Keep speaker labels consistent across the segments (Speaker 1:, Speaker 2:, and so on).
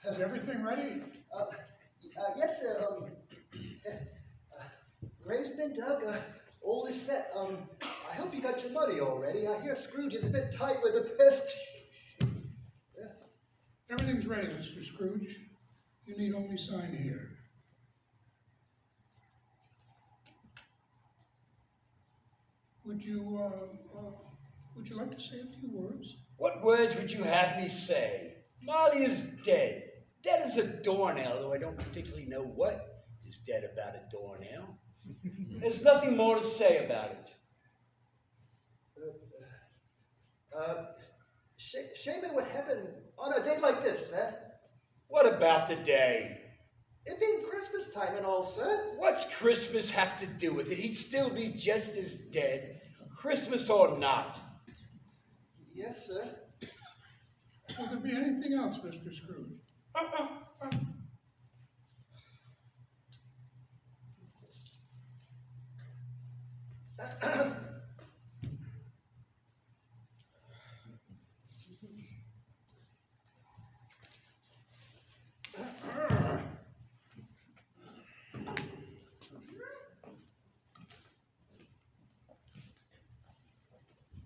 Speaker 1: Is everything ready?
Speaker 2: Yes, sir. Grave's been dug. All is set. I hope you got your money already. I hear Scrooge is a bit tight with the pest.
Speaker 1: Everything's ready, Mr. Scrooge. You need only sign here. Would you like to say a few words?
Speaker 3: What words would you have me say? Molly is dead. Dead as a doornail, though I don't particularly know what is dead about a doornail. There's nothing more to say about it.
Speaker 2: Shame it would happen on a day like this, sir.
Speaker 3: What about the day?
Speaker 2: It being Christmas time and all, sir.
Speaker 3: What's Christmas have to do with it? He'd still be just as dead, Christmas or not.
Speaker 2: Yes, sir.
Speaker 1: Will there be anything else, Mr. Scrooge?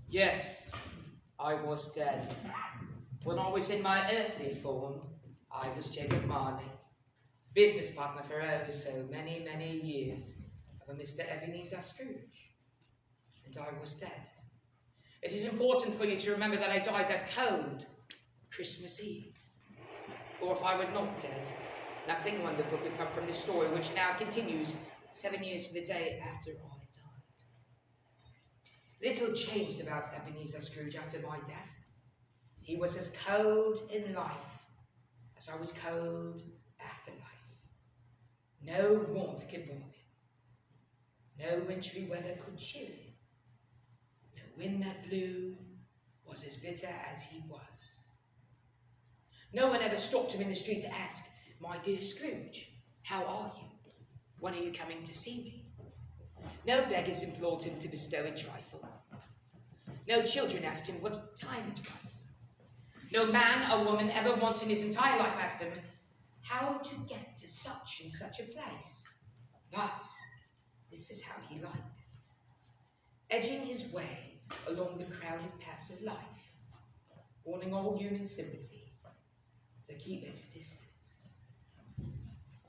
Speaker 4: Yes, I was dead. When I was in my earthly form, I was Jacob Marley, business partner for oh so many, many years of a Mr. Ebenezer Scrooge. And I was dead. It is important for you to remember that I died that cold Christmas Eve. For if I were not dead, nothing wonderful could come from this story, which now continues 7 years to the day after I died. Little changed about Ebenezer Scrooge after my death. He was as cold in life as I was cold after life. No warmth could warm him. No wintry weather could chill him. No wind that blew was as bitter as he was. No one ever stopped him in the street to ask, "My dear Scrooge, how are you? When are you coming to see me?" No beggars implored him to bestow a trifle. No children asked him what time it was. No man or woman ever once in his entire life asked him how to get to such and such a place. But this is how he liked it. Edging his way along the crowded paths of life, warning all human sympathy to keep its distance.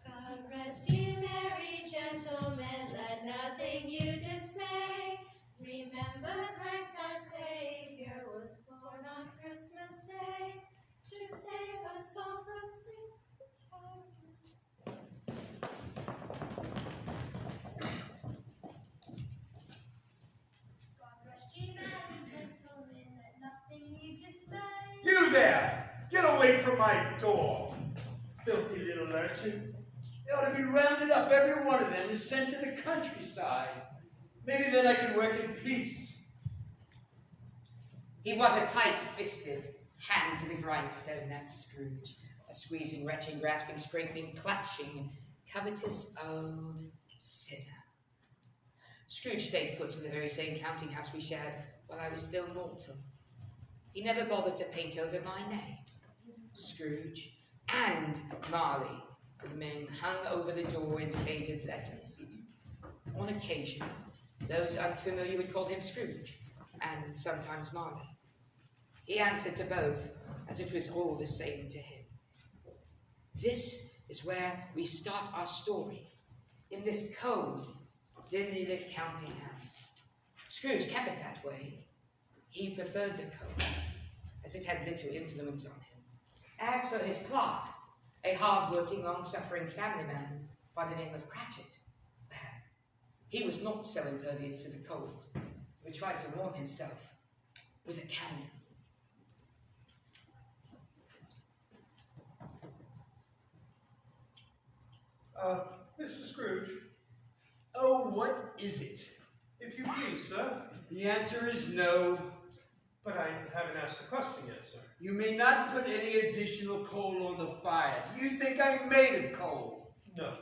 Speaker 5: God rest you, merry gentlemen, let nothing you dismay. Remember Christ our Savior was born on Christmas Day to save us all from sin's power. God rest you, merry gentlemen, let nothing you dismay.
Speaker 3: You there! Get away from my door, filthy little urchin. They ought to be rounded up, every one of them, and sent to the countryside. Maybe then I could work in peace.
Speaker 4: He was a tight-fisted, hand to the grindstone, that Scrooge. A squeezing, retching, grasping, scraping, clutching, covetous old sinner. Scrooge stayed put in the very same counting house we shared while I was still mortal. He never bothered to paint over my name. Scrooge and Marley remained hung over the door in faded letters. On occasion, those unfamiliar would call him Scrooge, and sometimes Marley. He answered to both, as it was all the same to him. This is where we start our story, in this cold, dimly lit counting house. Scrooge kept it that way. He preferred the cold, as it had little influence on him. As for his clerk, a hard-working, long-suffering family man by the name of Cratchit, well, he was not so impervious to the cold, but tried to warm himself with a candle.
Speaker 6: Mr. Scrooge,
Speaker 3: Oh, what is it?
Speaker 6: if you please, sir.
Speaker 3: The answer is no.
Speaker 6: But I haven't asked the question yet, sir.
Speaker 3: You may not put any additional coal on the fire. Do you think I'm made of coal?
Speaker 6: No.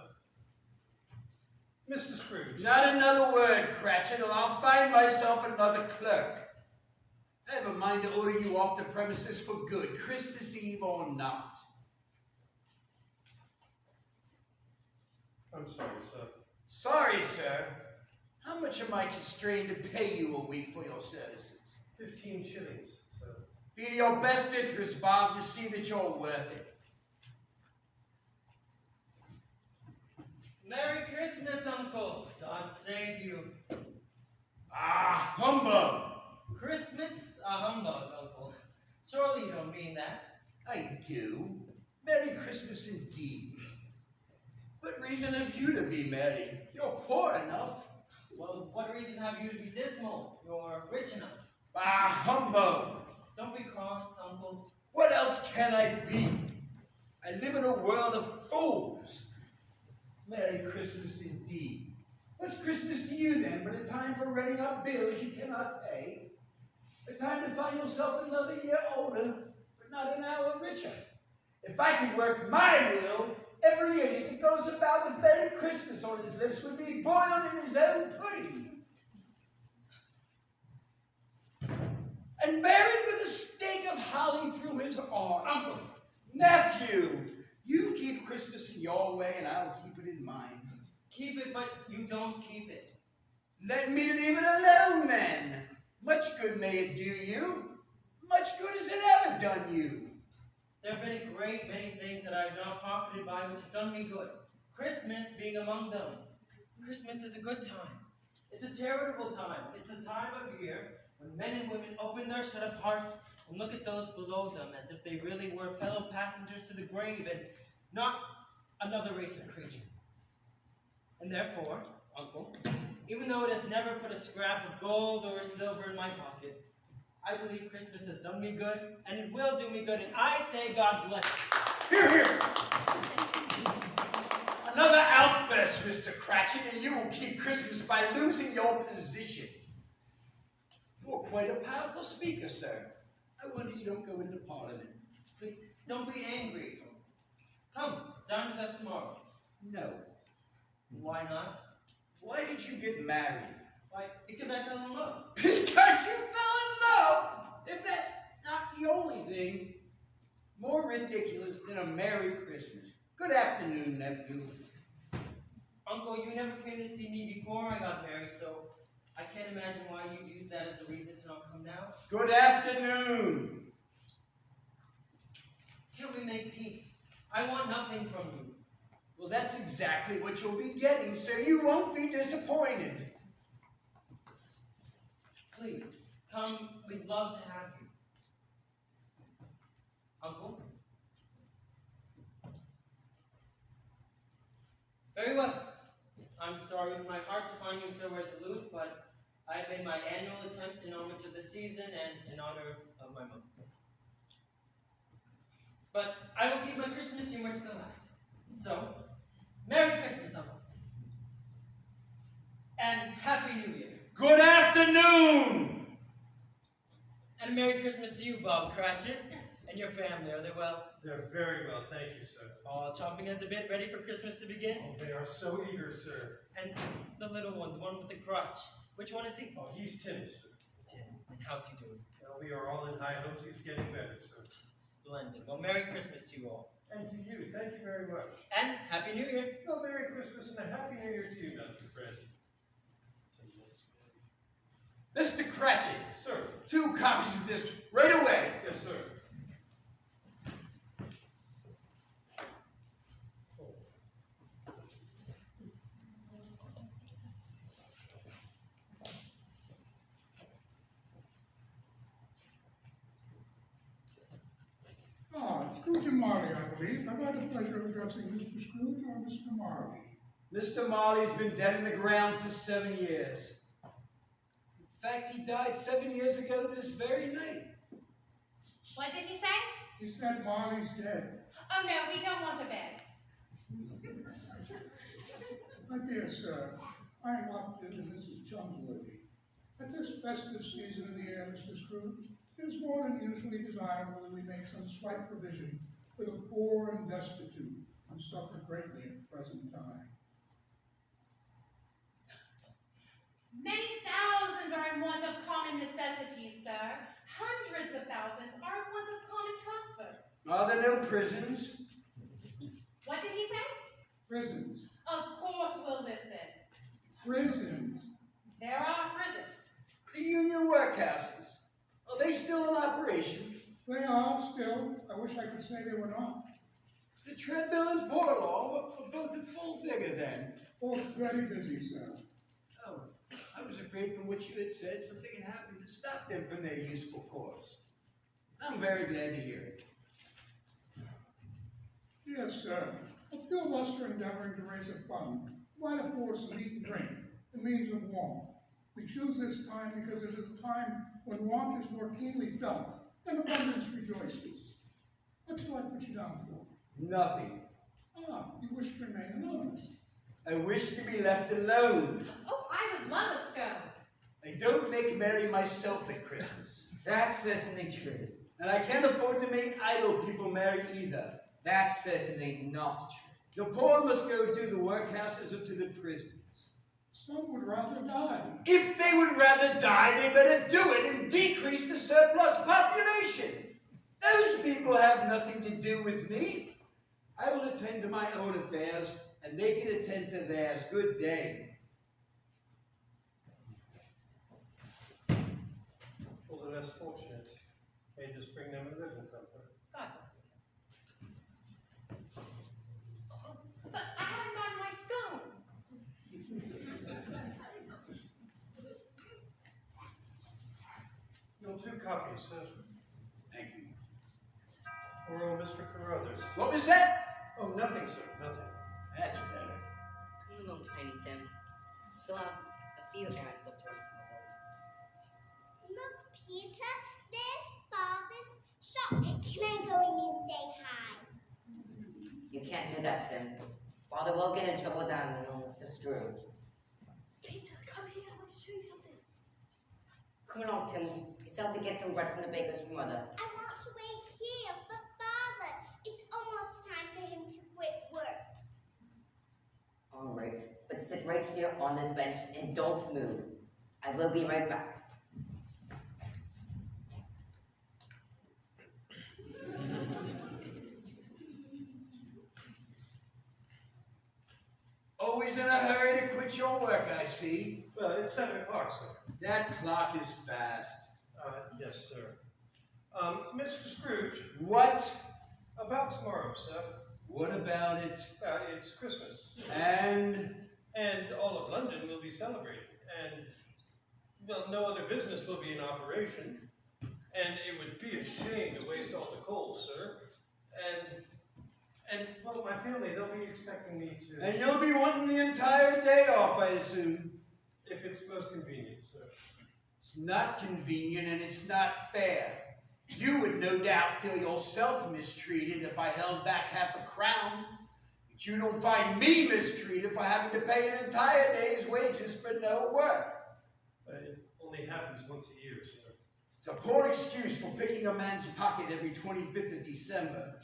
Speaker 6: Mr. Scrooge.
Speaker 3: Not another word, Cratchit, or I'll find myself another clerk. I have a mind to order you off the premises for good, Christmas Eve or not.
Speaker 6: I'm sorry, sir.
Speaker 3: Sorry, sir. How much am I constrained to pay you a week for your services?
Speaker 6: 15 shillings, sir.
Speaker 3: Be to your best interest, Bob, to see that you're worth it.
Speaker 7: Merry Christmas, Uncle. God save you.
Speaker 3: Ah, humbug!
Speaker 7: Christmas? A humbug, Uncle. Surely you don't mean that.
Speaker 3: I do. Merry Christmas indeed. What reason have you to be merry? You're poor enough.
Speaker 7: Well, what reason have you to be dismal? You're rich enough.
Speaker 3: Ah, humbug!
Speaker 7: Don't be cross, Uncle.
Speaker 3: What else can I be? I live in a world of fools. Merry Christmas indeed. What's Christmas to you then but a time for renting up bills you cannot pay? A time to find yourself another year older, but not an hour richer. If I could work my will, every idiot that goes about with Merry Christmas on his lips would be boiled in his own pudding. And buried with a stake of holly through his arm. Uncle, nephew, you keep Christmas in your way and I'll keep it in mine.
Speaker 7: Keep it, but you don't keep it.
Speaker 3: Let me leave it alone then. Much good may it do you. Much good has it ever done you.
Speaker 7: There have been a great many things that I have not profited by which have done me good. Christmas being among them. Christmas is a good time. It's a charitable time. It's a time of year when men and women open their shut up hearts and look at those below them as if they really were fellow passengers to the grave and not another race of creature. And therefore, Uncle, even though it has never put a scrap of gold or silver in my pocket, I believe Christmas has done me good, and it will do me good, and I say God bless you.
Speaker 3: Here, here. Another outburst, Mr. Cratchit, and you will keep Christmas by losing your position. You're quite a powerful speaker, sir. I wonder you don't go into Parliament.
Speaker 7: Please, don't be angry. Come, dine with us tomorrow.
Speaker 3: No.
Speaker 7: Why not?
Speaker 3: Why did you get married?
Speaker 7: Why, because I fell in love.
Speaker 3: Because you fell in love! If that's not the only thing more ridiculous than a Merry Christmas. Good afternoon, nephew.
Speaker 7: Uncle, you never came to see me before I got married, so I can't imagine why you use that as a reason to not come now.
Speaker 3: Good afternoon.
Speaker 7: Can't we make peace? I want nothing from you.
Speaker 3: Well, that's exactly what you'll be getting, so you won't be disappointed.
Speaker 7: Please, come. We'd love to have you. Uncle? Very well. I'm sorry with my heart to find you so resolute, but I have made my annual attempt in homage of the season and in honor of my mother. But I will keep my Christmas humor to the last. So, Merry Christmas, Uncle. And Happy New Year.
Speaker 3: Good afternoon!
Speaker 7: And a Merry Christmas to you, Bob Cratchit, and your family. Are they well?
Speaker 6: They're very well, thank you, sir.
Speaker 7: All chomping at the bit, ready for Christmas to begin?
Speaker 6: Oh, they are so eager, sir.
Speaker 7: And the little one, the one with the crutch, which one is he?
Speaker 6: Oh, he's Tim, sir.
Speaker 7: Tim. And how's he doing?
Speaker 6: Well, we are all in high hopes he's getting better, sir.
Speaker 7: Splendid. Well, Merry Christmas to you all.
Speaker 6: And to you, thank you very much.
Speaker 7: And Happy New Year.
Speaker 6: Well, Merry Christmas and a Happy New Year to you, Mr. President.
Speaker 3: Mr. Cratchit,
Speaker 6: Sir.
Speaker 3: 2 copies of this right away.
Speaker 6: Yes, sir.
Speaker 1: Scrooge and Marley, I believe. I've had the pleasure of addressing Mr. Scrooge or Mr. Marley.
Speaker 3: Mr. Marley's been dead in the ground for 7 years. In fact, he died 7 years ago this very night.
Speaker 5: What did he say?
Speaker 1: He said Marley's dead.
Speaker 5: Oh no, we don't want a bed.
Speaker 1: My dear sir, I am locked into Mrs. Chumsworthy. At this festive season of the year, Mr. Scrooge, it is more than usually desirable that we make some slight provision for the poor and destitute who suffer greatly at the present time.
Speaker 5: Many thousands are in want of common necessities, sir.
Speaker 8: Hundreds of thousands are in want of common comforts.
Speaker 3: Are there no prisons?
Speaker 8: What did he say?
Speaker 1: Prisons.
Speaker 8: Of course we'll listen.
Speaker 1: Prisons.
Speaker 8: There are prisons.
Speaker 3: The union workhouses. Are they still in operation?
Speaker 1: They are still. I wish I could say they were not.
Speaker 3: The treadmill and poor law were both at full vigor then.
Speaker 1: Both very busy, sir.
Speaker 3: Oh, I was afraid from what you had said something had happened to stop them from their useful course. I'm very glad to hear it.
Speaker 1: Yes, sir. A filibuster endeavoring to raise a fund, provide the poor some meat and drink, and means of warmth. We choose this time because it is a time when want is more keenly felt and abundance rejoices. What shall I put you down for?
Speaker 3: Nothing.
Speaker 1: Ah, you wish to remain anonymous.
Speaker 3: I wish to be left alone.
Speaker 8: Oh, I would love a scone.
Speaker 3: I don't make merry myself at Christmas.
Speaker 4: That's certainly true.
Speaker 3: And I can't afford to make idle people merry either.
Speaker 4: That's certainly not true.
Speaker 3: The poor must go to the workhouses or to the prisons.
Speaker 1: Some would rather die.
Speaker 3: If they would rather die, they better do it and decrease the surplus population. Those people have nothing to do with me. I will attend to my own affairs, and they can attend to theirs. Good day.
Speaker 6: For the less fortunate, may this bring them a little comfort.
Speaker 8: God bless you. Oh, but I haven't gotten my scone.
Speaker 6: You'll 2 copies, sir.
Speaker 3: Thank you.
Speaker 6: For Mr. Carruthers.
Speaker 3: What was that?
Speaker 6: Oh, nothing, sir, nothing.
Speaker 3: That's better.
Speaker 4: Come along, Tiny Tim. Still have a few errands left to run.
Speaker 5: Look, Peter, there's Father's shop. Can I go in and say hi?
Speaker 4: You can't do that, Tim. Father will get in trouble with animals, Mr. Scrooge.
Speaker 8: Peter, come here. I want to show you something.
Speaker 4: Come along, Tim. You still have to get some bread from the baker's for Mother.
Speaker 5: I want to wait here for Father. It's almost time for him to quit work.
Speaker 4: All right, but sit right here on this bench and don't move. I will be right back.
Speaker 3: Always in a hurry to quit your work, I see.
Speaker 6: Well, it's 7 o'clock, sir.
Speaker 3: That clock is fast.
Speaker 6: Yes, sir. Mr. Scrooge,
Speaker 3: What?
Speaker 6: about tomorrow, sir.
Speaker 3: What about it?
Speaker 6: It's Christmas.
Speaker 3: And
Speaker 6: And all of London will be celebrating. And, well, no other business will be in operation. And it would be a shame to waste all the coal, sir. And well, my family, they'll be expecting me to...
Speaker 3: and you'll be wanting the entire day off, I assume.
Speaker 6: If it's most convenient, sir.
Speaker 3: It's not convenient and it's not fair. You would no doubt feel yourself mistreated if I held back half a crown. But you don't find me mistreated for having to pay an entire day's wages for no work.
Speaker 6: It only happens once a year, sir.
Speaker 3: It's a poor excuse for picking a man's pocket every 25th of December.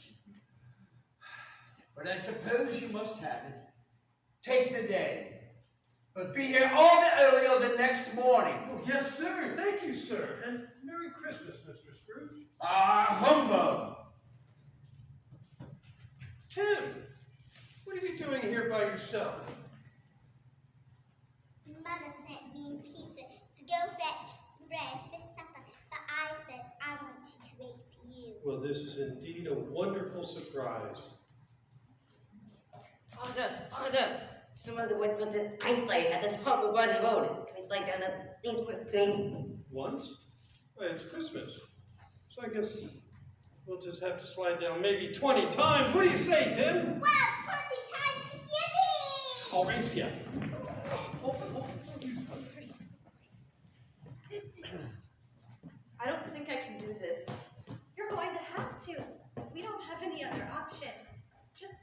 Speaker 3: But I suppose you must have it. Take the day. But be here all the earlier the next morning.
Speaker 6: Oh, yes, sir. Thank you, sir. And Merry Christmas, Mr. Scrooge.
Speaker 3: Ah, humbug!
Speaker 6: Tim, what are you doing here by yourself?
Speaker 5: Mother sent me and Peter to go fetch some bread for supper, but I said I wanted to wait for you.
Speaker 6: Well, this is indeed a wonderful surprise.
Speaker 4: Oh, no. Some of the boys built an ice slide at the top of Rodney Road. Can we slide down these quick, please?
Speaker 6: Once? Well, it's Christmas. So I guess we'll just have to slide down maybe 20 times. What do you say, Tim?
Speaker 5: Wow, 20 times! Yippee!
Speaker 6: Mauricia.
Speaker 9: I don't think I can do this.
Speaker 10: You're going to have to. We don't have any other option. Just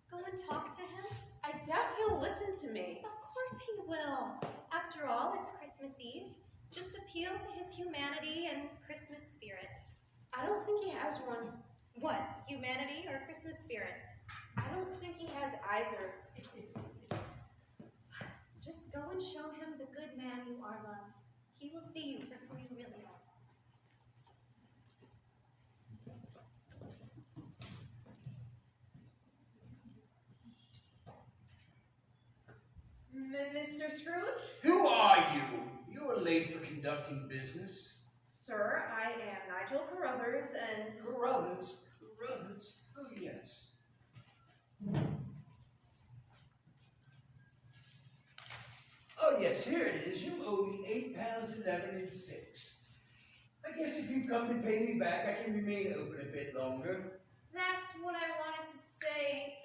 Speaker 10: go and talk to him.
Speaker 9: I doubt he'll listen to me.
Speaker 10: Of course he will. After all, it's Christmas Eve. Just appeal to his humanity and Christmas spirit.
Speaker 9: I don't think he has one.
Speaker 10: What, humanity or Christmas spirit?
Speaker 9: I don't think he has either.
Speaker 10: Just go and show him the good man you are, love. He will see you for who you really are.
Speaker 9: Mr. Scrooge?
Speaker 3: Who are you? You are late for conducting business.
Speaker 9: Sir, I am Nigel Carruthers, and...
Speaker 3: Carruthers? Oh, yes. Oh, yes, here it is. You owe me £8.11 I guess if you've come to pay me back, I can remain open a bit longer.
Speaker 9: That's what I wanted to say.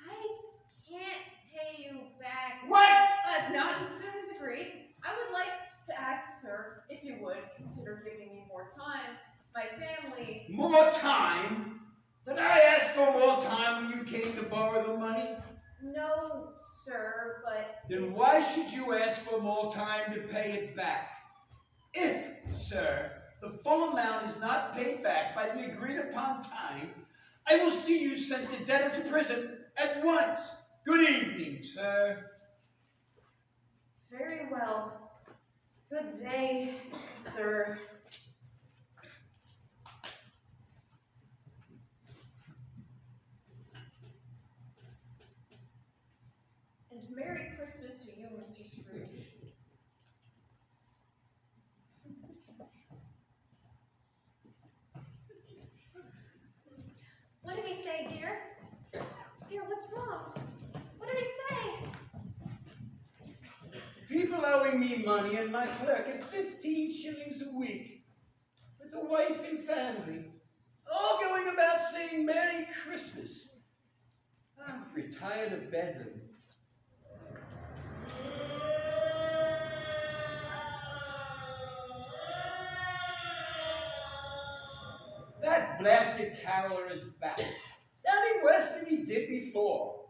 Speaker 9: I can't pay you back.
Speaker 3: What?
Speaker 9: Not as soon as agreed. I would like to ask, sir, if you would consider giving me more time. My family...
Speaker 3: More time? Did I ask for more time when you came to borrow the money?
Speaker 9: No, sir, but...
Speaker 3: Then why should you ask for more time to pay it back? If, sir, the full amount is not paid back by the agreed upon time, I will see you sent to debtor's prison at once. Good evening, sir.
Speaker 9: Very well. Good day, sir. And Merry Christmas to you, Mr. Scrooge.
Speaker 10: What did he say, dear? Dear, what's wrong? What did he say?
Speaker 3: People owing me money and my clerk at 15 shillings a week, with a wife and family, all going about saying Merry Christmas. I'm retired of Bedlam. That blasted caroler is back, sounding worse than he did before.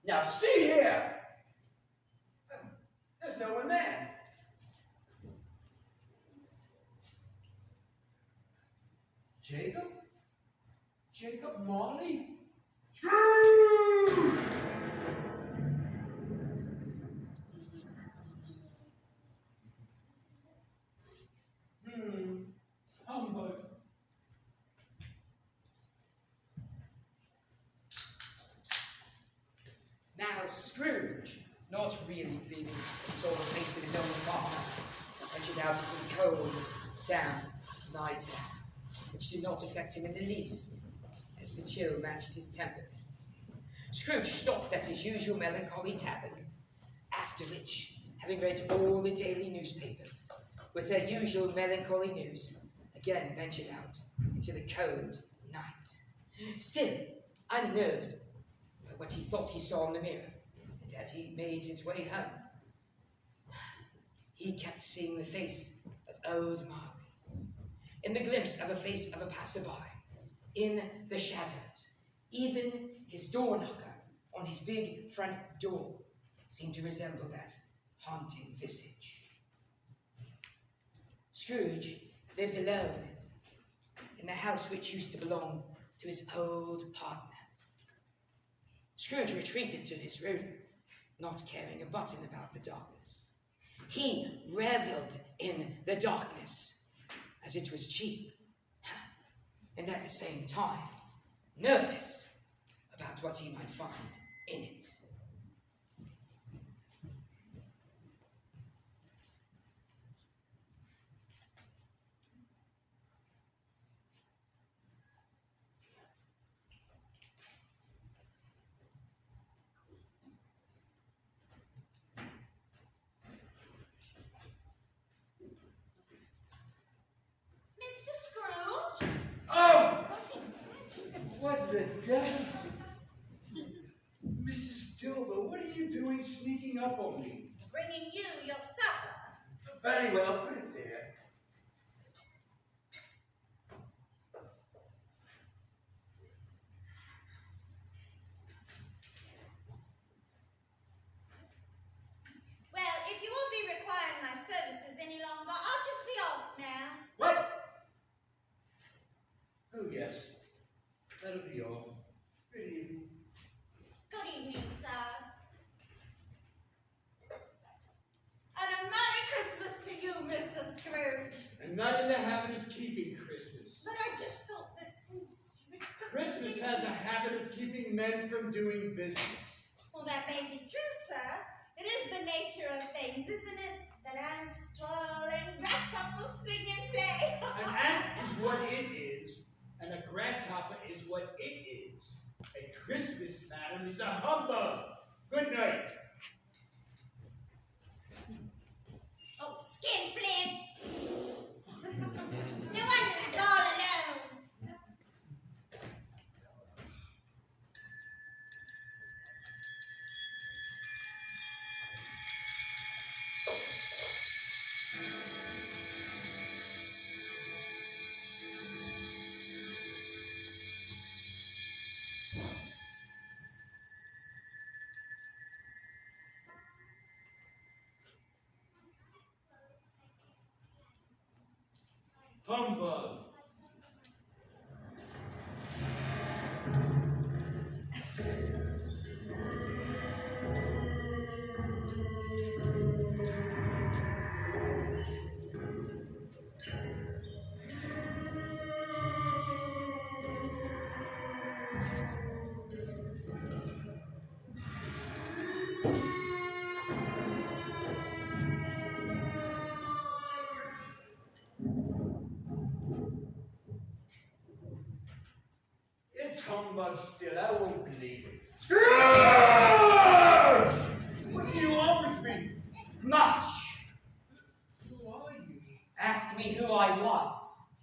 Speaker 3: Now see here! There's no one there. Jacob? Jacob Marley? Scrooge! Humbug.
Speaker 4: Now Scrooge, not really believing he saw the face of his own father, ventured out into the cold, damp night air, which did not affect him in the least, as the chill matched his temperament. Scrooge stopped at his usual melancholy tavern, after which, having read all the daily newspapers, with their usual melancholy news, again ventured out into the cold night. Still, unnerved by what he thought he saw in the mirror, and as he made his way home, he kept seeing the face of old Marley, in the glimpse of a face of a passerby, in the shadows. Even his door knocker on his big front door seemed to resemble that haunting visage. Scrooge lived alone in the house which used to belong to his old partner. Scrooge retreated to his room, not caring a button about the darkness. He reveled in the darkness, as it was cheap, and at the same time, nervous about what he might find in it.
Speaker 8: Mr. Scrooge?
Speaker 3: Oh! What the devil? Mrs. Dilber, what are you doing sneaking up on me?
Speaker 8: Bringing you your supper.
Speaker 3: Very well, put it there.
Speaker 8: Well, if you won't be requiring my services any longer, I'll just be off now.
Speaker 3: What? Oh, yes. That'll be all. Good evening.
Speaker 8: Good evening, sir. And a Merry Christmas to you, Mr. Scrooge.
Speaker 3: I'm not in the habit of keeping Christmas.
Speaker 8: But I just thought that since it's
Speaker 3: Christmas
Speaker 8: Eve-
Speaker 3: has a habit of keeping men from doing business.
Speaker 8: Well, that may be true, sir. It is the
Speaker 11: the nature of things, isn't it? That ants toil and grasshoppers sing and play.
Speaker 3: An ant is what it is, and a grasshopper is what it is. A Christmas, madam, is a humbug. Good night.
Speaker 11: Oh, skinflint! No wonder he's all alone.
Speaker 3: Humbug. It's humbug still. I won't believe it. Scrooge! What do you want with me?
Speaker 4: Much.
Speaker 3: Who are you?
Speaker 4: Ask me who I was.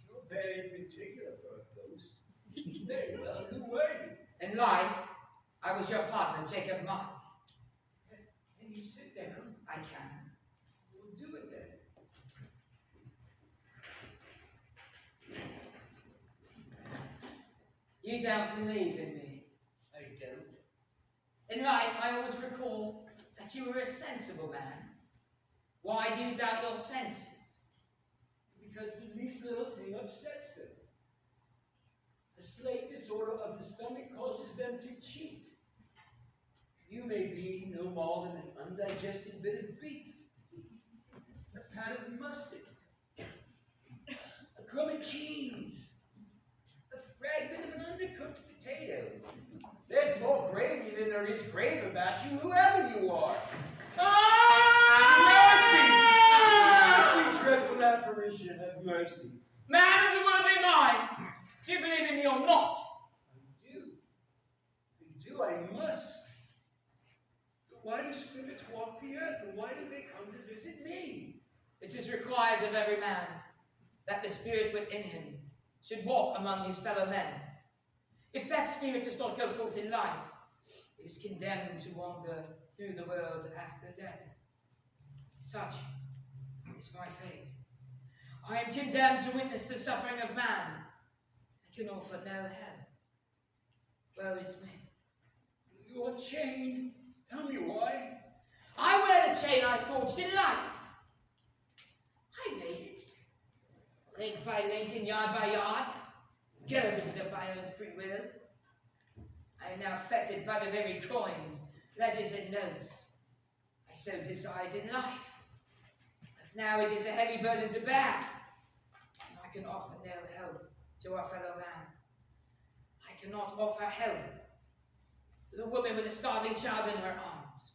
Speaker 3: You're very particular for a ghost. Very well. Who were you?
Speaker 4: In life, I was your partner, Jacob Marley.
Speaker 3: Can you sit down?
Speaker 4: I can.
Speaker 3: We'll do it then.
Speaker 4: You don't believe in me.
Speaker 3: I don't.
Speaker 4: In life, I always recall that you were a sensible man. Why do you doubt your senses?
Speaker 3: Because the least little thing upsets them. A slight disorder of the stomach causes them to cheat. You may be no more than an undigested bit of beef, a pat of mustard, a crumb of cheese, a fragment of an undercooked potato. There's more gravy than there is grave about you, whoever you are. Mercy! Mercy, dreadful apparition, have mercy.
Speaker 4: Man of the worthy mind, do you believe in me or not?
Speaker 3: I do. I do, I must. But why do spirits walk the earth, and why do they come to visit me?
Speaker 4: It is required of every man that the spirit within him should walk among his fellow men. If that spirit does not go forth in life, it is condemned to wander through the world after death. Such is my fate. I am condemned to witness the suffering of man. I can offer no help. Woe is me.
Speaker 3: You're chained. Tell me why.
Speaker 4: I wear the chain I forged in life. I made it. Link by link and yard by yard. Girded of my own free will. I am now fettered by the very coins, pledges and notes I so desired in life. But now it is a heavy burden to bear, and I can offer no help to our fellow man. I cannot offer help to the woman with a starving child in her arms.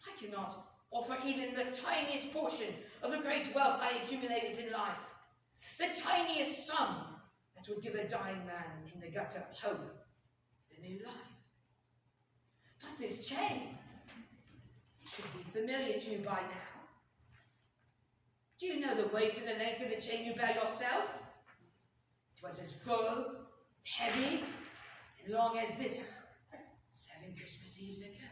Speaker 4: I cannot offer even the tiniest portion of the great wealth I accumulated in life, the tiniest sum that would give a dying man in the gutter hope of the new life. But this chain should be familiar to you by now. Do you know the weight and the length of the chain you bear yourself? It was as full, heavy, and long as this 7 Christmas Eves ago,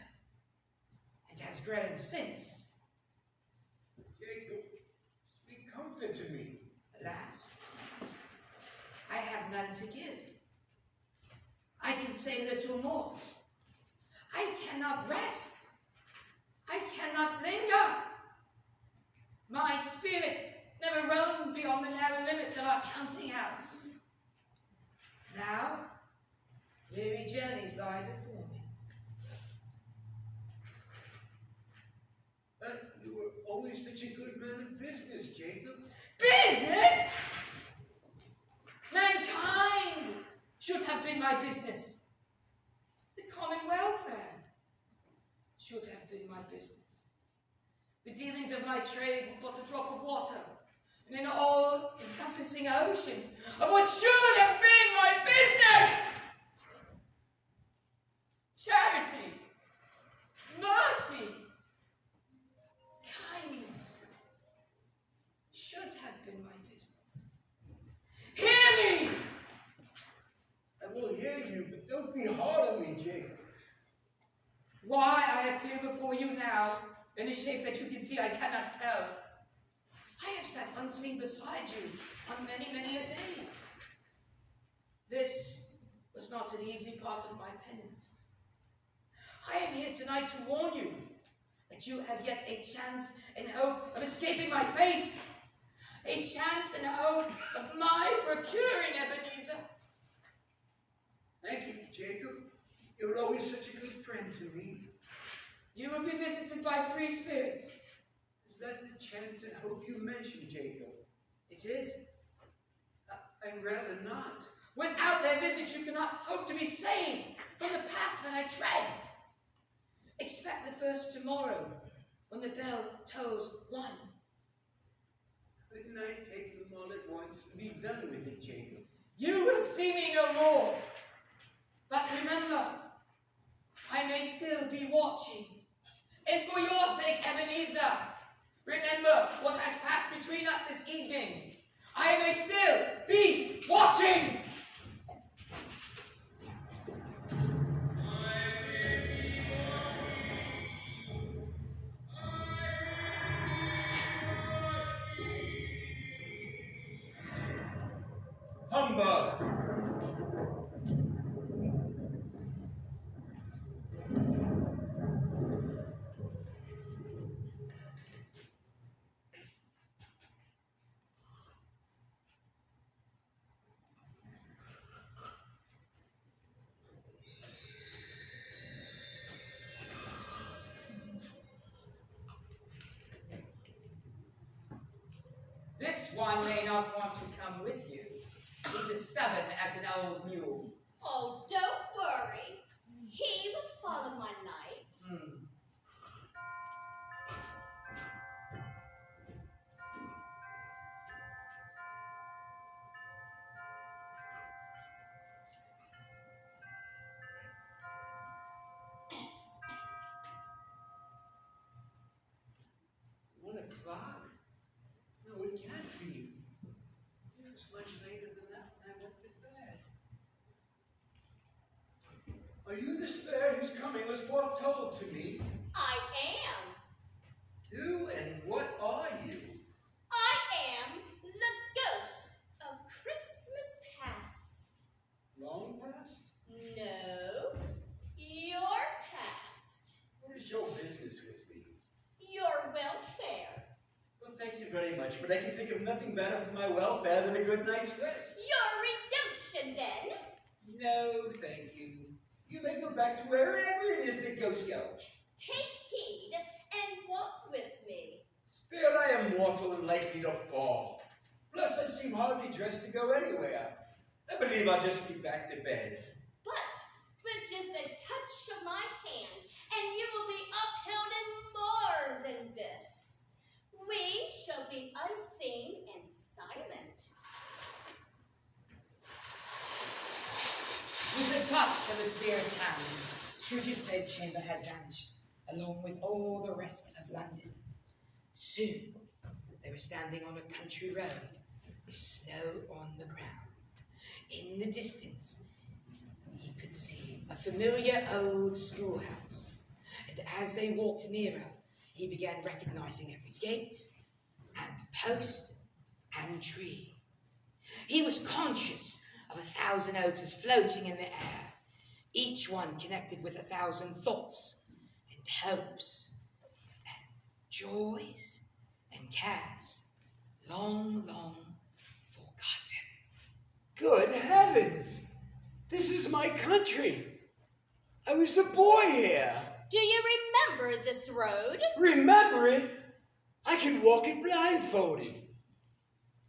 Speaker 4: and has grown since.
Speaker 3: Jacob, speak comfort to me.
Speaker 4: Alas, I have none to give. I can say little more. I cannot rest. I cannot linger. My spirit never roamed beyond the narrow limits of our counting house. Now, weary journeys lie before me.
Speaker 3: You were always such a good man of business, Jacob.
Speaker 4: Business? Mankind should have been my business. The common welfare should have been my business. The dealings of my trade were but a drop of water in an all-encompassing ocean of what should have been my business. Charity, mercy, kindness should have been my business. Hear me!
Speaker 3: I will hear you, but don't be hard on me, Jacob.
Speaker 4: Why I appear before you now in a shape that you can see I cannot tell. I have sat unseen beside you on many, many a days. This was not an easy part of my penance. I am here tonight to warn you that you have yet a chance and hope of escaping my fate. A chance and hope of my procuring Ebenezer.
Speaker 3: Thank you, Jacob. You were always such a good friend to me.
Speaker 4: You will be visited by 3 spirits.
Speaker 3: Is that the chance and hope you mentioned, Jacob?
Speaker 4: It is.
Speaker 3: I'd rather not.
Speaker 4: Without their visit, you cannot hope to be saved from the path that I tread. Expect the first tomorrow, when the bell tolls 1.
Speaker 3: Couldn't I take them all at once and be done with it, Jacob?
Speaker 4: You will see me no more. But remember, I may still be watching. And for your sake, Ebenezer, remember what has passed between us this evening. I may still be watching.
Speaker 3: Humbug!
Speaker 4: This one may not want to come with you. He's as stubborn as an old mule.
Speaker 5: Oh, don't worry. He will follow my light.
Speaker 3: No, it can't be. It's much later than that when I went to bed. Are you the spirit whose coming was foretold to me?
Speaker 5: I am.
Speaker 3: Who and what are you?
Speaker 5: I am the ghost of Christmas past.
Speaker 3: Long past?
Speaker 5: No, your past.
Speaker 3: What is your business with me?
Speaker 5: Your welfare.
Speaker 3: Well, thank you very much, but I can think of nothing better for my welfare than a good night's rest.
Speaker 5: Your redemption, then.
Speaker 3: No, thank you. You may go back to wherever it is that ghosts go.
Speaker 5: Take heed and walk with me.
Speaker 3: Spirit, I am mortal and likely to fall. Plus, I seem hardly dressed to go anywhere. I believe I'll just be back to bed.
Speaker 5: But with just a touch of my hand, and you will be upheld in more than this. We shall be unseen and silent.
Speaker 4: With the touch of the spirit's hand, Scrooge's bedchamber had vanished, along with all the rest of London. Soon, they were standing on a country road, with snow on the ground. In the distance, he could see a familiar old schoolhouse, and as they walked nearer, he began recognizing every gate and post and tree. He was conscious of 1,000 odors floating in the air, each one connected with 1,000 thoughts and hopes and joys and cares long, long forgotten.
Speaker 3: Good heavens! This is my country! I was a boy here!
Speaker 5: Do you remember this road?
Speaker 3: Remember it? I can walk it blindfolded.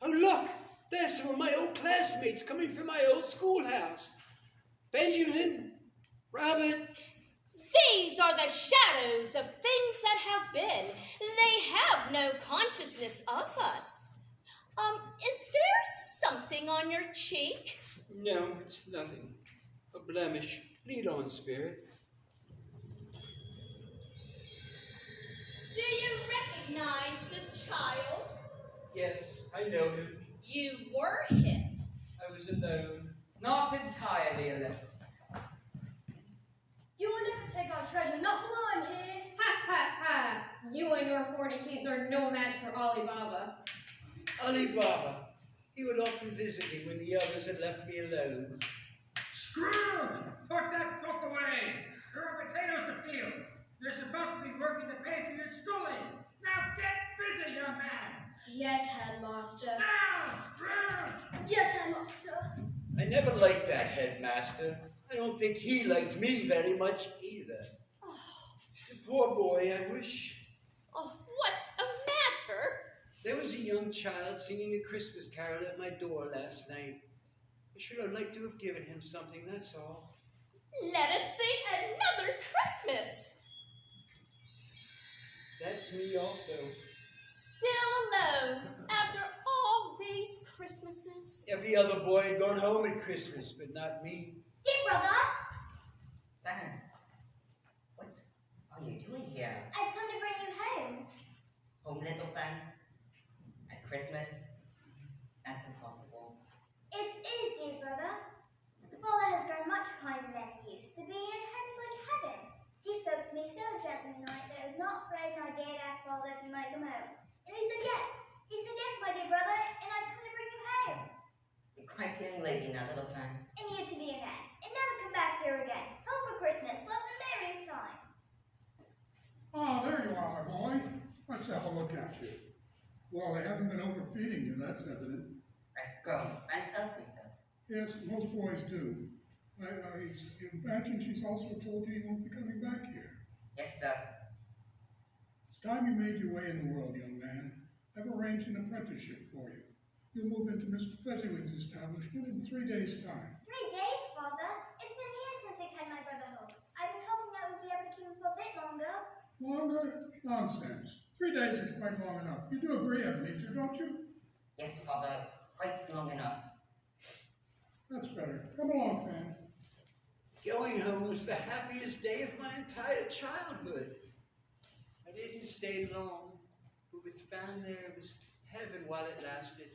Speaker 3: Oh, look! There's some of my old classmates coming from my old schoolhouse. Benjamin, Robert.
Speaker 10: These are the shadows of things that have been. They have no consciousness of us. Is there something on your cheek?
Speaker 3: No, it's nothing. A blemish. Lead on, spirit.
Speaker 10: Do you recognize this child?
Speaker 3: Yes, I know him.
Speaker 10: You were him.
Speaker 3: I was alone.
Speaker 4: Not entirely alone.
Speaker 5: You will never take our treasure, not while I'm here.
Speaker 9: Ha ha ha! You and your horny kids are no match for Alibaba.
Speaker 3: Ali Baba. He would often visit me when the others had left me alone.
Speaker 12: Scrooge! Put that book away! There are potatoes to peel. You're supposed to be working to pay for your schooling. Now get busy, young man!
Speaker 5: Yes, headmaster.
Speaker 12: Now, Scrooge!
Speaker 5: Yes, headmaster.
Speaker 3: I never liked that headmaster. I don't think he liked me very much either. The poor boy, I wish.
Speaker 10: Oh, what's the matter?
Speaker 3: There was a young child singing a Christmas carol at my door last night. I should have liked to have given him something, that's all.
Speaker 10: Let us sing another Christmas.
Speaker 3: That's me also.
Speaker 10: Still alone after all these Christmases.
Speaker 3: Every other boy had gone home at Christmas, but not me.
Speaker 5: Dear brother,
Speaker 4: Fan, what are you doing here?
Speaker 5: I've come to bring you home.
Speaker 4: Home, little Fan? At Christmas? That's impossible.
Speaker 5: It is, dear brother. Father has grown much kinder than he used to be, and home's like heaven. He spoke to me so gently tonight that I was not afraid, and I dared ask Father if he might come home. And he said yes. He said yes, my dear brother, and I've come to bring you home.
Speaker 4: You're quite a young lady now, little Fan.
Speaker 5: And you to be a man, and never come back here again. Home for Christmas, we'll have the merriest time.
Speaker 1: Ah, there you are, my boy. Let's have a look at you. Well, they haven't been overfeeding you, that's evident.
Speaker 4: Go, and tells me so.
Speaker 1: Yes, most boys do. I imagine she's also told you you won't be coming back here.
Speaker 4: Yes, sir.
Speaker 1: It's time you made your way in the world, young man. I've arranged an apprenticeship for you. You'll move into Mr. Fezziwig's establishment in 3 days' time.
Speaker 5: 3 days, Father? It's been years since we've had my brother home. I've been hoping that we'd be able to keep him for a bit longer.
Speaker 1: Longer? Nonsense. 3 days is quite long enough. You do agree, Ebenezer, don't you?
Speaker 4: Yes, Father, quite long enough.
Speaker 1: That's better. Come along, Fan.
Speaker 3: Going home was the happiest day of my entire childhood. I didn't stay long, but with Fan there, it was heaven while it lasted.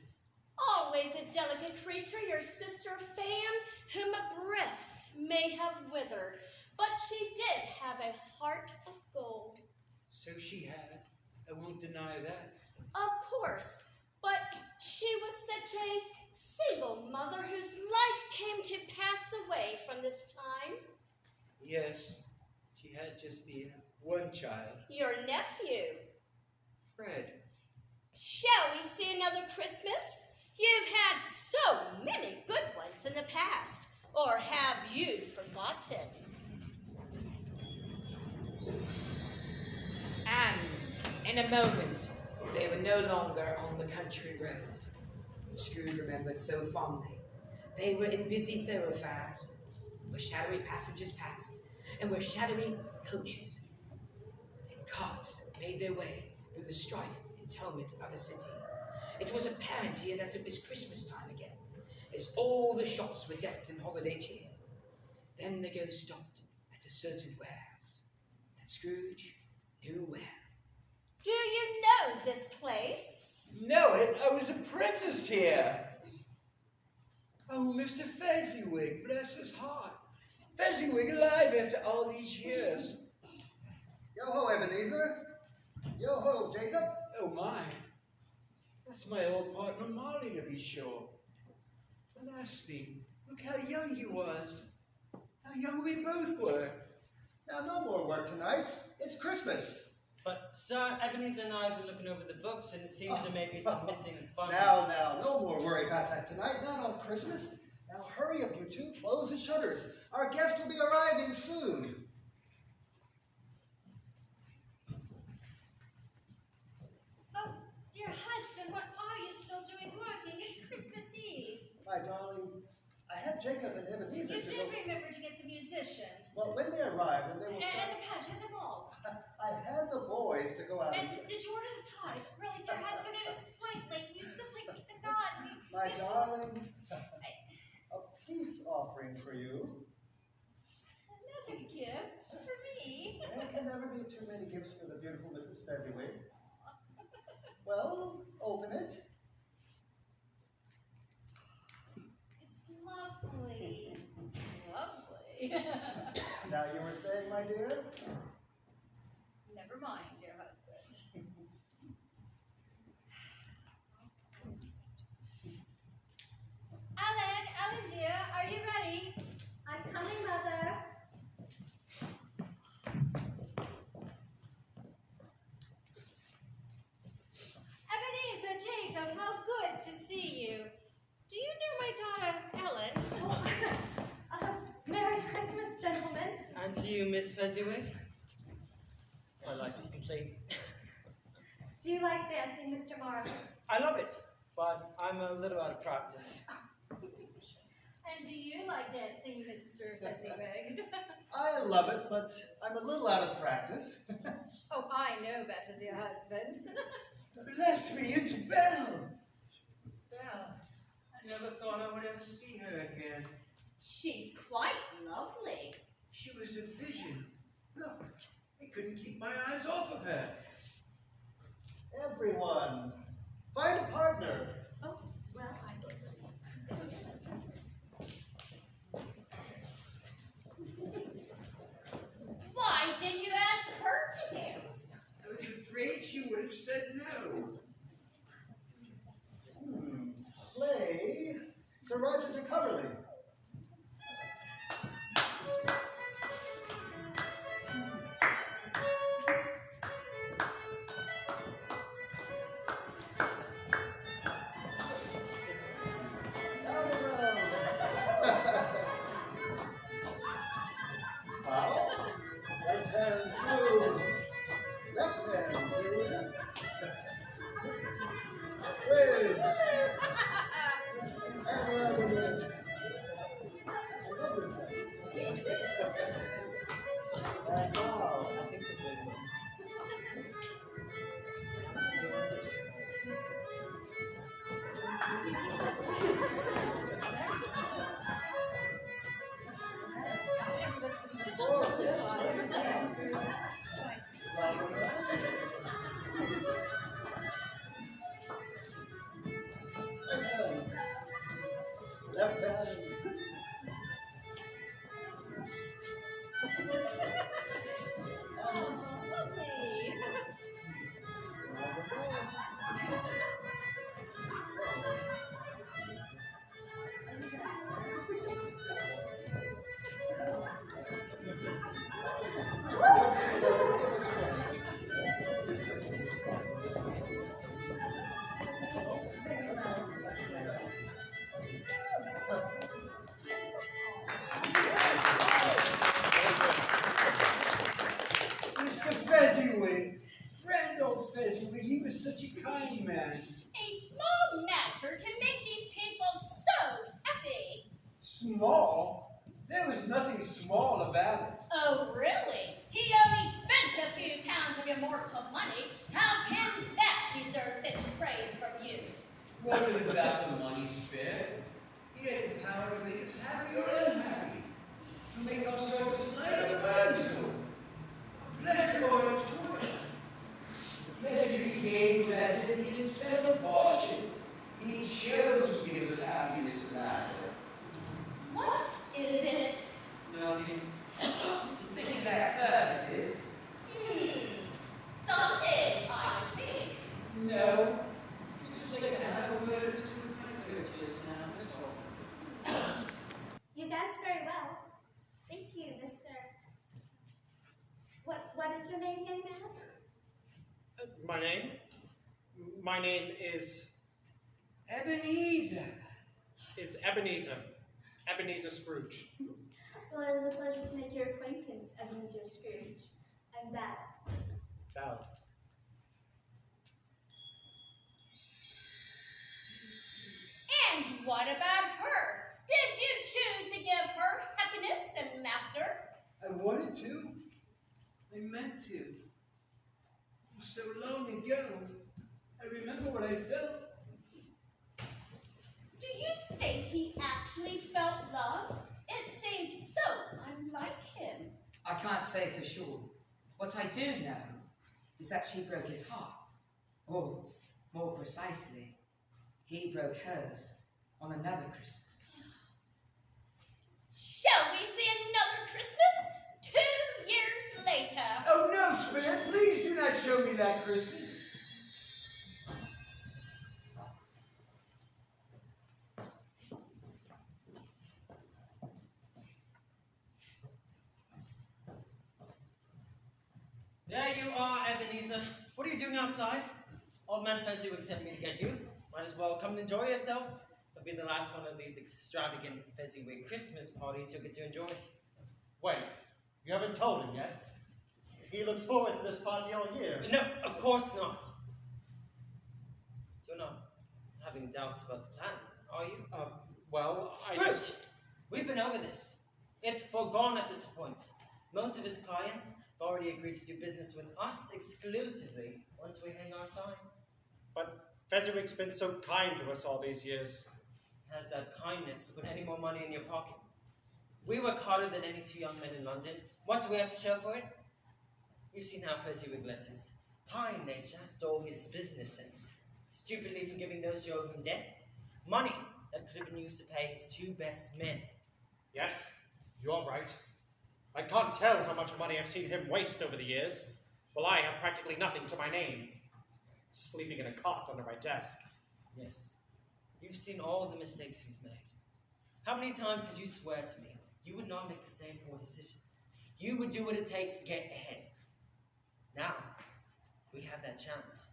Speaker 10: Always a delicate creature, your sister Fan, whom a breath may have withered, but she did have a heart of gold.
Speaker 3: So she had. I won't deny that.
Speaker 10: Of course, but she was such a single mother whose life came to pass away from this time.
Speaker 3: Yes, she had just the one child.
Speaker 10: Your nephew.
Speaker 3: Fred.
Speaker 10: Shall we see another Christmas? You've had so many good ones in the past, or have you forgotten?
Speaker 4: And in a moment, they were no longer on the country road. Scrooge remembered so fondly. They were in busy thoroughfares, where shadowy passengers passed, and where shadowy coaches and carts made their way through the strife and tumult of a city. It was apparent here that it was Christmas time again, as all the shops were decked in holiday cheer. Then the ghost stopped at a certain warehouse that Scrooge knew well.
Speaker 10: Do you know this place?
Speaker 3: Know it? I was apprenticed here. Oh, Mr. Fezziwig, bless his heart. Fezziwig alive after all these years.
Speaker 2: Yo-ho, Ebenezer. Yo-ho, Jacob.
Speaker 3: Oh, my. That's my old partner Molly, to be sure. Bless me. Look how young he was. How young we both were.
Speaker 2: Now, no more work tonight. It's Christmas.
Speaker 7: But, sir, Ebenezer and I have been looking over the books, and it seems there may be some missing fun.
Speaker 2: Now, no more worry about that tonight. Not on Christmas. Now, hurry up, you two. Close the shutters. Our guest will be arriving soon.
Speaker 5: Oh, dear husband, what are you still doing working? It's Christmas Eve.
Speaker 2: My darling, I have Jacob and Ebenezer
Speaker 5: You
Speaker 2: to
Speaker 5: did
Speaker 2: go.
Speaker 5: remember to get the musicians.
Speaker 2: Well, when they arrive, then they will
Speaker 5: And
Speaker 2: start...
Speaker 5: the punch, is it bald?
Speaker 2: I had the boys to go out
Speaker 5: And
Speaker 2: and...
Speaker 5: did you order the pies? Really, dear husband, it is quite late. You simply cannot.
Speaker 2: My
Speaker 5: you
Speaker 2: darling, a peace offering for you.
Speaker 5: Another gift for me.
Speaker 2: There can never be too many gifts for the beautiful Mrs. Fezziwig. Well, open it.
Speaker 5: It's lovely. Lovely.
Speaker 2: Now you were saying, my dear?
Speaker 5: Never mind, dear husband. Ellen dear, are you ready?
Speaker 11: I'm coming, Mother.
Speaker 5: Ebenezer, Jacob, how good to see you. Do you know my daughter, Ellen?
Speaker 11: Merry Christmas, gentlemen.
Speaker 7: And to you, Miss Fezziwig. My life is complete.
Speaker 11: Do you like dancing, Mr. Morrow?
Speaker 7: I love it, but I'm a little out of practice.
Speaker 5: And do you like dancing, Mr. Fezziwig?
Speaker 2: I love it, but I'm a little out of practice.
Speaker 5: Oh, I know better, dear husband.
Speaker 3: Bless me, it's Belle. Belle, I never thought I would ever see her again.
Speaker 10: She's quite lovely.
Speaker 3: She was a vision. Look, I couldn't keep my eyes off of her.
Speaker 2: Everyone, find a partner.
Speaker 5: Oh, well, I think so.
Speaker 10: Why didn't you ask her to dance?
Speaker 3: I was afraid she would have said no.
Speaker 2: Play Sir Roger de Coverley. Down the road. Bow. Right hand through. Left hand through. Wave. And around the room. And now.
Speaker 5: Everyone's been such a lovely time.
Speaker 2: Left hand.
Speaker 5: Oh, lovely.
Speaker 3: Mr. Fezziwig, grand old Fezziwig, he was such a kind man.
Speaker 10: A small matter to make these people so happy.
Speaker 3: Small? There was nothing small about it.
Speaker 10: Oh, really? He only spent a few pounds of your mortal money. How can that deserve such praise from you?
Speaker 3: It wasn't about the money spent. He had the power to make us happy or unhappy, to make our service light or burdensome. Pleasure or toil. The pleasure he gave was as if he had spent a fortune. He chose to give us happiness and laughter.
Speaker 10: What is it?
Speaker 4: No, he's thinking of that curve of his.
Speaker 10: Something, I think.
Speaker 3: No, just like to have a word or two with my girl just now, that's all.
Speaker 11: You dance very well. Thank you, Mr. What is your name, young man?
Speaker 13: My name is
Speaker 4: Ebenezer.
Speaker 13: Ebenezer Scrooge.
Speaker 11: Well, it is a pleasure to make your acquaintance, Ebenezer Scrooge. I'm Belle.
Speaker 13: Belle.
Speaker 10: And what about her? Did you choose to give her happiness and laughter?
Speaker 3: I to. So long ago, I remember what I felt.
Speaker 10: Do you think he actually felt love? It seems so unlike him.
Speaker 4: I can't say for sure. What I do know is that she broke his heart. Or, more precisely, he broke hers on another Christmas.
Speaker 10: Shall we see another Christmas? 2 years later.
Speaker 3: Oh no, Span, please do not show me that Christmas.
Speaker 7: There you are, Ebenezer. What are you doing outside? Old man Fezziwig sent me to get you. Might as well come and enjoy yourself. It'll be the last one of these extravagant Fezziwig Christmas parties you'll get to enjoy.
Speaker 13: Wait, you haven't told him yet? He looks forward to this party all year.
Speaker 7: No, of course not. You're not having doubts about the plan, are you?
Speaker 13: Well,
Speaker 7: Scrooge! We've been over this. It's foregone at this point. Most of his clients have already agreed to do business with us exclusively once we hang our sign.
Speaker 13: But Fezziwig's been so kind to us all these years.
Speaker 7: Has that kindness to put any more money in your pocket? We work harder than any two young men in London. What do we have to show for it? You've seen how Fezziwig lets his kind nature dull his business sense, stupidly forgiving those who owe him debt. Money that could have been used to pay his two best men.
Speaker 13: Yes, you're right. I can't tell how much money I've seen him waste over the years, while I have practically nothing to my name. Sleeping in a cot under my desk.
Speaker 7: Yes, you've seen all the mistakes he's made. How many times did you swear to me you would not make the same poor decisions? You would do what it takes to get ahead. Now, we have that chance,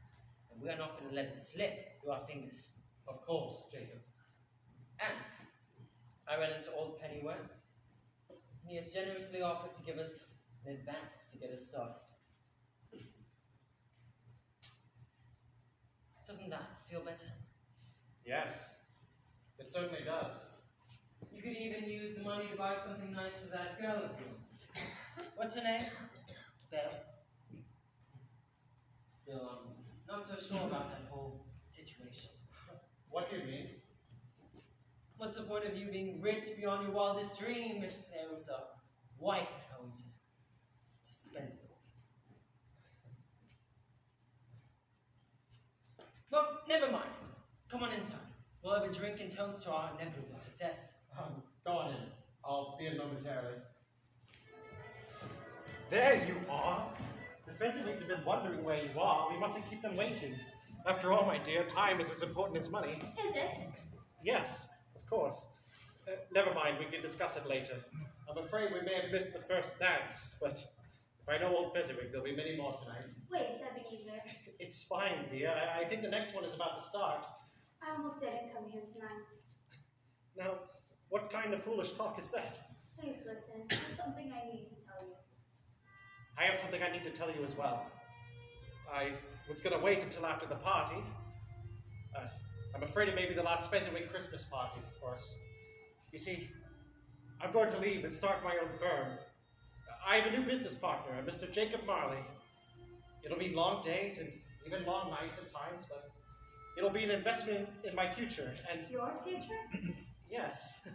Speaker 7: and we are not going to let it slip through our fingers.
Speaker 13: Of course, Jacob.
Speaker 7: And I ran into old Pennyworth. He has generously offered to give us an advance to get us started. Doesn't that feel better?
Speaker 13: Yes, it certainly does.
Speaker 7: You could even use the money to buy something nice for that girl of yours. What's her name? Belle. Still, I'm not so sure about that whole situation.
Speaker 13: What do you mean?
Speaker 7: What's the point of you being rich beyond your wildest dream if there was a wife at home to spend it all? Well, never mind. Come on inside. We'll have a drink and toast to our inevitable success.
Speaker 13: Go on in. I'll be in momentarily. There you are. The Fezziwigs have been wondering where you are. We mustn't keep them waiting. After all, my dear, time is as important as money.
Speaker 10: Is it?
Speaker 13: Yes, of course. Never mind, we can discuss it later. I'm afraid we may have missed the first dance, but if I know old Fezziwig, there'll be many more tonight.
Speaker 5: Wait, Ebenezer.
Speaker 13: It's fine, dear. I think the next one is about to start.
Speaker 5: I almost didn't come here tonight.
Speaker 13: Now, what kind of foolish talk is that?
Speaker 5: Please listen. There's something I need to tell you.
Speaker 13: I have something I need to tell you as well. I was going to wait until after the party. I'm afraid it may be the last Fezziwig Christmas party for us. You see, I'm going to leave and start my own firm. I have a new business partner, Mr. Jacob Marley. It'll mean long days and even long nights at times, but it'll be an investment in my future. And
Speaker 5: Your future?
Speaker 13: yes.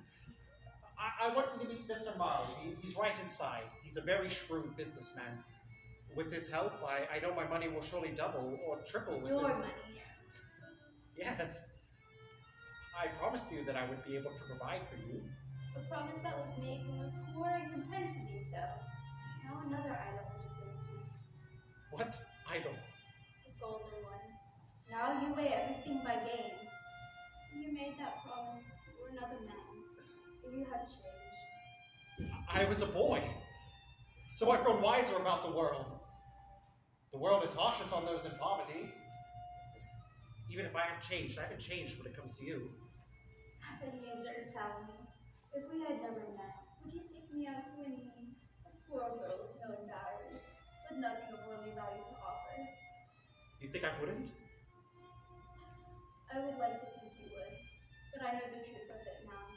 Speaker 13: I want you to meet Mr. Marley. He's right inside. He's a very shrewd businessman. With his help, I know my money will surely double or triple with
Speaker 5: Your
Speaker 13: him.
Speaker 5: money.
Speaker 13: Yes. I promised you that I would be able to provide for you.
Speaker 5: A promise that was made when we were poor and content to be so. Now another idol has replaced me.
Speaker 13: What idol?
Speaker 5: The golden one. Now you weigh everything by gain. When you made that promise, you were another man. But you have changed.
Speaker 13: I was a boy. So I've grown wiser about the world. The world is harshest on those in poverty. Even if I have changed, I haven't changed when it comes to you.
Speaker 5: Ebenezer, tell me, if we had never met, would you seek me out to win me, a poor girl with no dowry, with nothing of worldly value to offer?
Speaker 13: You think I wouldn't?
Speaker 5: I would like to think you would, but I know the truth of it now.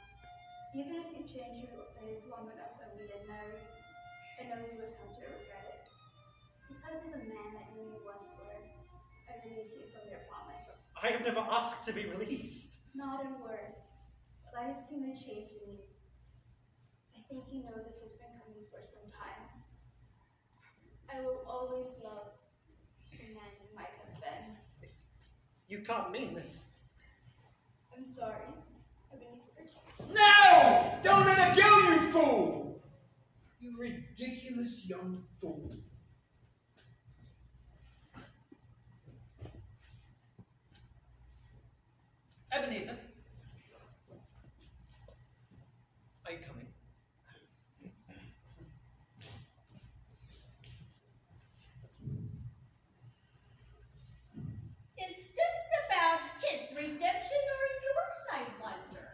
Speaker 5: Even if you changed your ways long enough when we did marry, I know you would come to regret it. swear. I release you from your promise.
Speaker 13: I have never asked to be released.
Speaker 5: Not in words, but I have seen a change in you. I think you know this has been coming for some time. I will always love the man you might have been.
Speaker 13: You can't mean this.
Speaker 5: I'm sorry. I've been searching.
Speaker 3: No! Don't let her go, you fool! You ridiculous young fool.
Speaker 7: Ebenezer, are you coming?
Speaker 10: Is this about his redemption or yours, I wonder?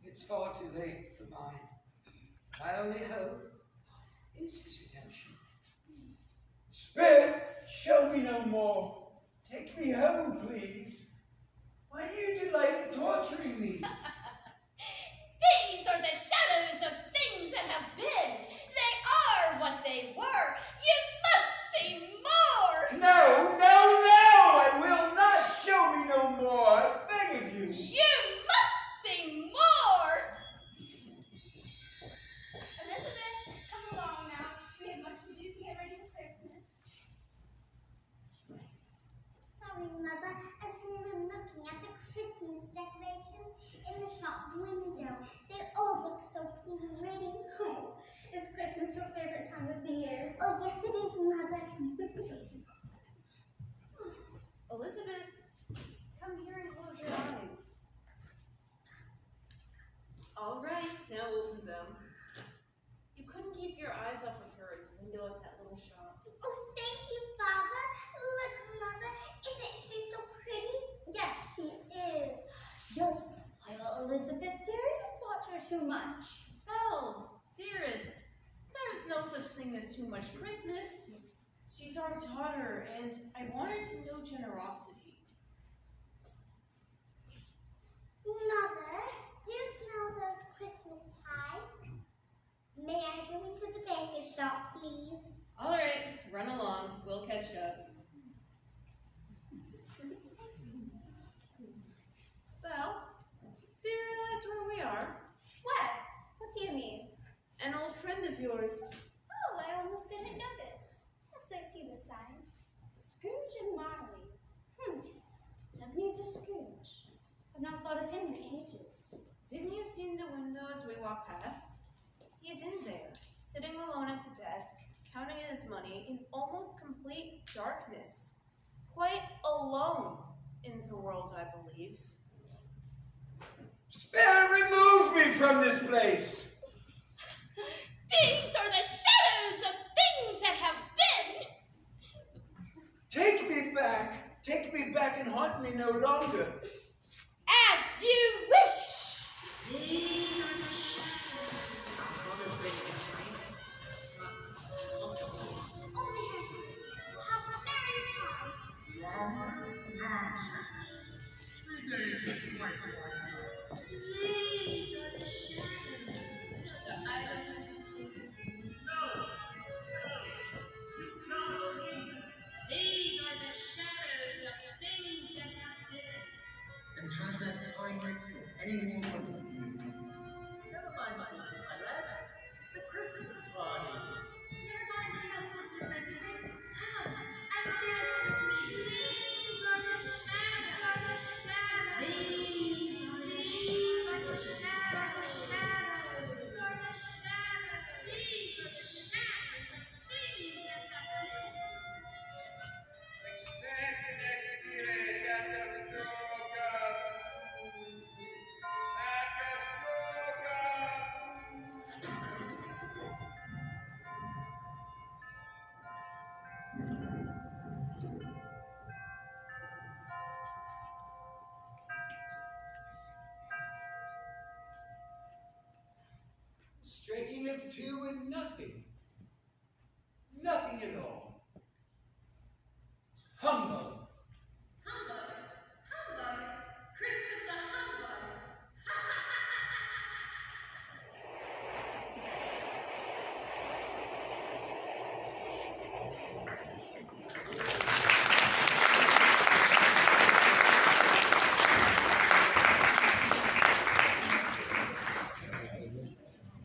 Speaker 4: It's far too late for mine. My only hope is his redemption.
Speaker 3: Spirit, show me no more. Take me home, please. Why do you delight in torturing me?
Speaker 10: These are the shadows of things that have been. They are what they were. You must see more.
Speaker 3: No, no, no! I will not. Show me no more. I beg of you.
Speaker 10: You must see more.
Speaker 5: Elizabeth, come along now. We have much to do to get ready for Christmas.
Speaker 11: Sorry, Mother. I was looking at the Christmas decorations in the shop window. They all look so pretty.
Speaker 5: Oh, is Christmas your favorite time of the year?
Speaker 11: Oh, yes, it is, Mother.
Speaker 9: Elizabeth, come here and close your eyes. All right, now open them. You couldn't keep your eyes off of her in the window of that little shop.
Speaker 11: Oh, thank you, Father. Look, Mother. Isn't she so pretty?
Speaker 5: Yes, she is. You'll spoil Elizabeth, dear. You've bought her too much.
Speaker 9: Belle, dearest, there's no such thing as too much Christmas. She's our daughter, and I want her to know generosity.
Speaker 11: Mother, do you smell those Christmas pies? May I go into the baker's shop, please?
Speaker 9: All right, run along. We'll catch up. Belle, do you realize where we are?
Speaker 5: What? What do you mean?
Speaker 9: An old friend of yours.
Speaker 5: Oh, I almost didn't notice. Yes, I see the sign. Scrooge and Marley. Ebenezer Scrooge. I've not thought of him in ages.
Speaker 9: Didn't you see in the window as we walked past? He's in there, sitting alone at the desk, counting his money in almost complete darkness. Quite alone in the world, I believe.
Speaker 3: Spirit, remove me from this place.
Speaker 10: These are the shadows of things that have been.
Speaker 3: Take me back. Take me back and haunt me no longer.
Speaker 10: As you wish.
Speaker 12: And has that kindness any more never mind, my lad. The Christmas party.
Speaker 11: Never mind, my household representative. Come, I'm there. These are the shadows. These are the shadows. These are the shadows. These are the shadows. These are the shadows of things that have been.
Speaker 3: Striking of 2 and nothing.